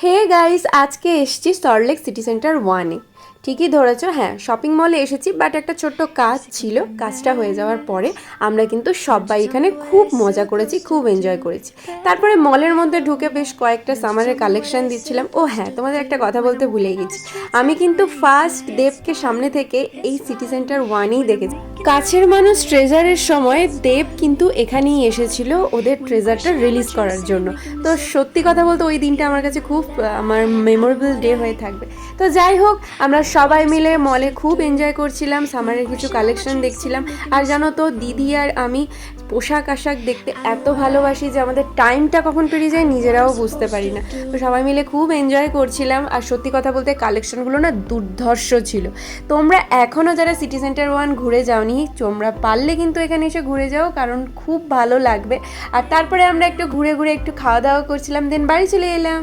Hey guys, আজকে এসেছি Salt Lake city centre ওয়ানে। ঠিকই ধরেছো, হ্যাঁ শপিং মলে এসেছি, বাট একটা ছোট্ট কাজ ছিল। কাজটা হয়ে যাওয়ার পরে আমরা কিন্তু সবাই এখানে খুব মজা করেছি, খুব এনজয় করেছি। তারপরে মলের মধ্যে ঢুকে বেশ কয়েকটা সামারের কালেকশন দিচ্ছিলাম। ও হ্যাঁ, তোমাদের একটা কথা বলতে ভুলে গেছি, আমি কিন্তু ফার্স্ট দেবকে সামনে থেকে এই সিটি সেন্টার ওয়ানেই দেখেছি। কাছের মানুষ ট্রেজারের সময় দেব কিন্তু এখানেই এসেছিল ওদের ট্রেজারটা রিলিজ করার জন্য। তো সত্যি কথা বলতে ওই দিনটা আমার কাছে খুব আমার মেমোরেবল ডে হয়ে থাকবে। তো যাই হোক, আমরা সবাই মিলে মলে খুব এনজয় করছিলাম, সামারের কিছু কালেকশন দেখছিলাম। আর জানো তো, দিদি আর আমি পোশাক আশাক দেখতে এত ভালোবাসি যে আমাদের টাইমটা কখন পেরিয়ে যায় নিজেরাও বুঝতে পারি না। তো সবাই মিলে খুব এনজয় করছিলাম। আর সত্যি কথা বলতে কালেকশনগুলো না দুর্ধর্ষ ছিল। তোমরা এখনও যারা সিটি সেন্টার ওয়ান ঘুরে যাওনি, তোমরা পারলে কিন্তু এখানে এসে ঘুরে যাও, কারণ খুব ভালো লাগবে। আর তারপরে আমরা একটু ঘুরে ঘুরে একটু খাওয়া দাওয়া করছিলাম, দেন বাড়ি চলে এলাম।